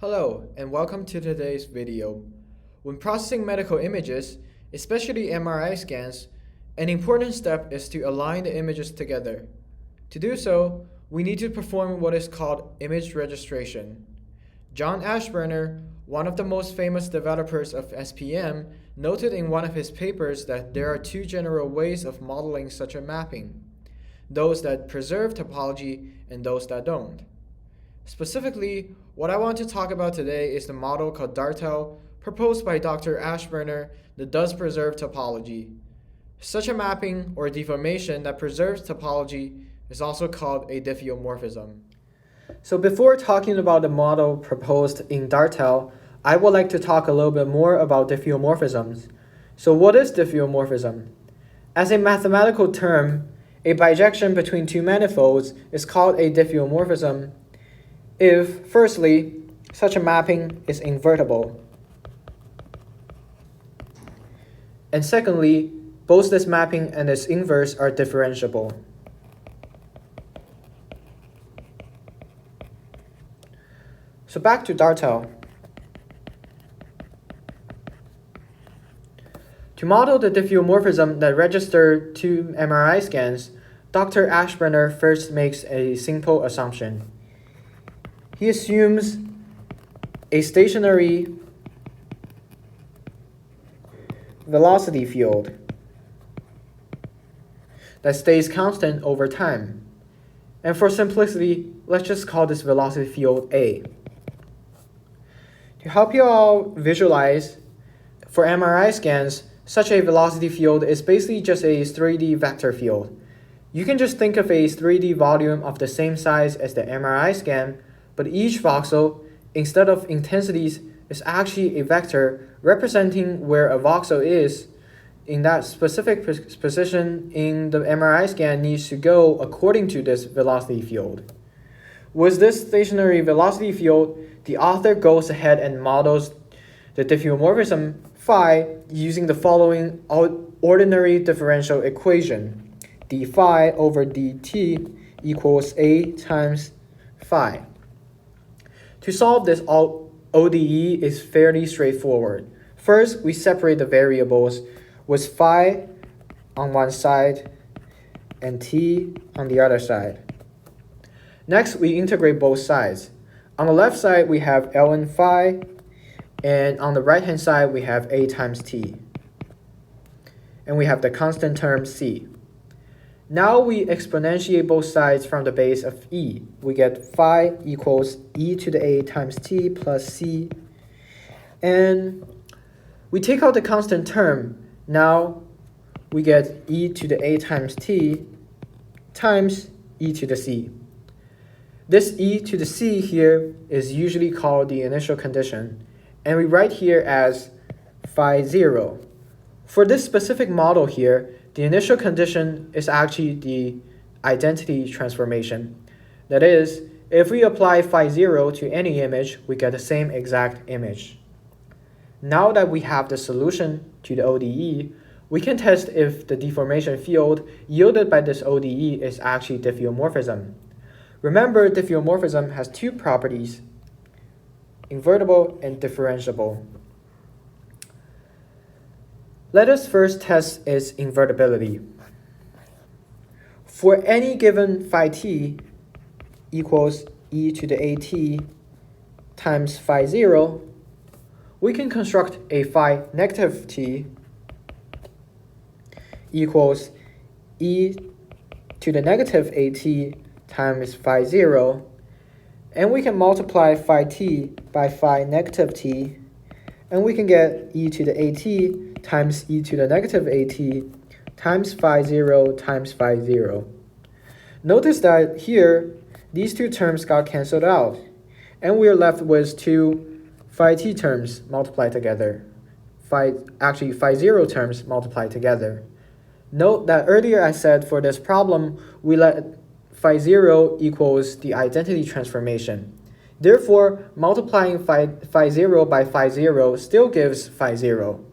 Hello, and welcome to today's video. When processing medical images, especially MRI scans, an important step is to align the images together. To do so, we need to perform what is called image registration. John Ashburner, one of the most famous developers of SPM, noted in one of his papers that there are two general ways of modeling such a mapping: those that preserve topology and those that don't. Specifically, what I want to talk about today is the model called DARTEL, proposed by Dr. Ashburner, that does preserve topology. Such a mapping or deformation that preserves topology is also called a diffeomorphism. So before talking about the model proposed in DARTEL, I would like to talk a little bit more about diffeomorphisms. So what is diffeomorphism? As a mathematical term, a bijection between two manifolds is called a diffeomorphism if, firstly, such a mapping is invertible, and secondly, both this mapping and its inverse are differentiable. So back to DARTEL. To model the diffeomorphism that registered two MRI scans, Dr. Ashburner first makes a simple assumption. He assumes a stationary velocity field that stays constant over time. And for simplicity, let's just call this velocity field A. To help you all visualize, for MRI scans, such a velocity field is basically just a 3D vector field. You can just think of a 3D volume of the same size as the MRI scan, but each voxel, instead of intensities, is actually a vector representing where a voxel is in that specific position in the MRI scan needs to go according to this velocity field. With this stationary velocity field, the author goes ahead and models the diffeomorphism phi using the following ordinary differential equation: d phi over dt equals a times phi. To solve this, ODE is fairly straightforward. First, we separate the variables with phi on one side and t on the other side. Next, we integrate both sides. On the left side, we have ln phi, and on the right-hand side, we have a times t. And we have the constant term c. Now we exponentiate both sides from the base of e. We get phi equals e to the a times t plus c. And we take out the constant term. Now we get e to the a times t times e to the c. This e to the c here is usually called the initial condition, and we write here as phi 0. For this specific model here, the initial condition is actually the identity transformation. That is, if we apply phi 0 to any image, we get the same exact image. Now that we have the solution to the ODE, we can test if the deformation field yielded by this ODE is actually diffeomorphism. Remember, diffeomorphism has two properties: invertible and differentiable. Let us first test its invertibility. For any given phi t equals e to the at times phi 0, we can construct a phi negative t equals e to the negative at times phi 0, and we can multiply phi t by phi negative t, and we can get e to the at times e to the negative at times phi 0 times phi 0. Notice that here, these two terms got cancelled out, and we are left with two phi t terms multiplied together. Phi 0 terms multiplied together. Note that earlier I said for this problem, we let phi 0 equals the identity transformation. Therefore, multiplying phi 0 by phi 0 still gives phi 0.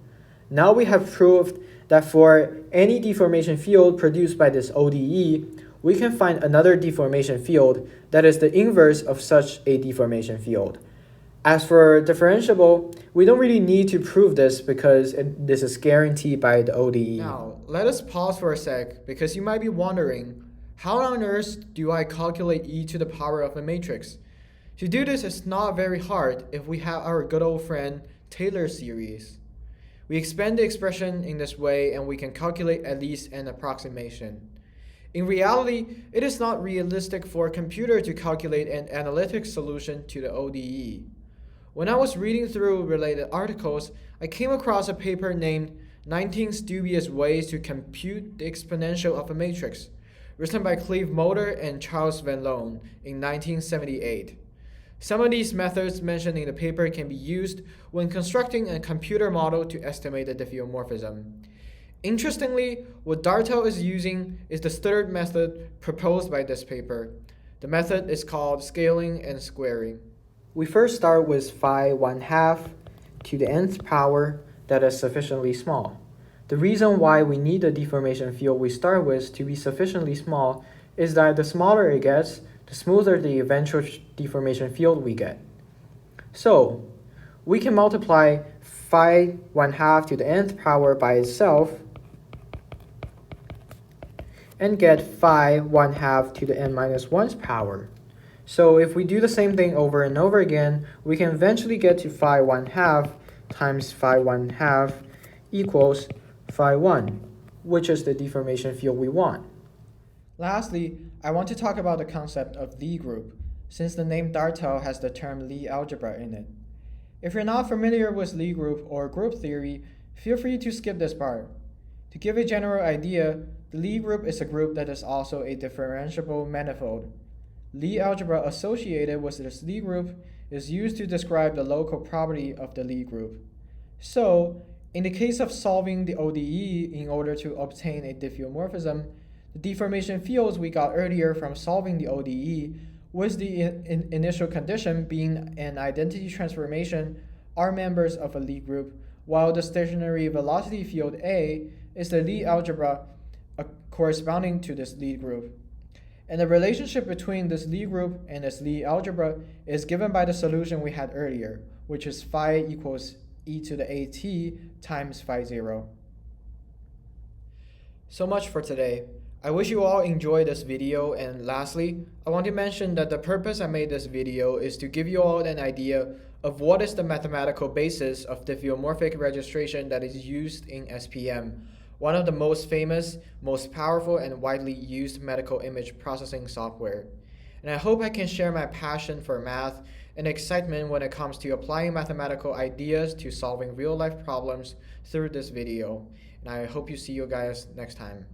Now we have proved that for any deformation field produced by this ODE, we can find another deformation field that is the inverse of such a deformation field. As for differentiable, we don't really need to prove this because this is guaranteed by the ODE. Now, let us pause for a sec because you might be wondering, how on earth do I calculate e to the power of a matrix? To do this is not very hard if we have our good old friend Taylor series. We expand the expression in this way and we can calculate at least an approximation. In reality, it is not realistic for a computer to calculate an analytic solution to the ODE. When I was reading through related articles, I came across a paper named 19 Dubious Ways to Compute the Exponential of a Matrix, written by Cleve Moulder and Charles Van Loan in 1978. Some of these methods mentioned in the paper can be used when constructing a computer model to estimate the diffeomorphism. Interestingly, what DARTEL is using is the third method proposed by this paper. The method is called scaling and squaring. We first start with phi 1/2 to the nth power that is sufficiently small. The reason why we need the deformation field we start with to be sufficiently small is that the smaller it gets, the smoother the eventual deformation field we get. So, we can multiply phi 1/2 to the nth power by itself and get phi 1/2 to the n minus 1's power. So if we do the same thing over and over again, we can eventually get to phi 1/2 times phi 1/2 equals phi 1, which is the deformation field we want. Lastly, I want to talk about the concept of Lie group, since the name DARTEL has the term Lie algebra in it. If you're not familiar with Lie group or group theory, feel free to skip this part. To give a general idea, the Lie group is a group that is also a differentiable manifold. Lie algebra associated with this Lie group is used to describe the local property of the Lie group. So, in the case of solving the ODE in order to obtain a diffeomorphism, the deformation fields we got earlier from solving the ODE, with the initial condition being an identity transformation, are members of a Lie group, while the stationary velocity field A is the Lie algebra corresponding to this Lie group. And the relationship between this Lie group and this Lie algebra is given by the solution we had earlier, which is phi equals e to the at times phi 0. So much for today. I wish you all enjoyed this video, and lastly, I want to mention that the purpose I made this video is to give you all an idea of what is the mathematical basis of diffeomorphic registration that is used in SPM, one of the most famous, most powerful, and widely used medical image processing software. And I hope I can share my passion for math and excitement when it comes to applying mathematical ideas to solving real-life problems through this video. And I hope you see you guys next time.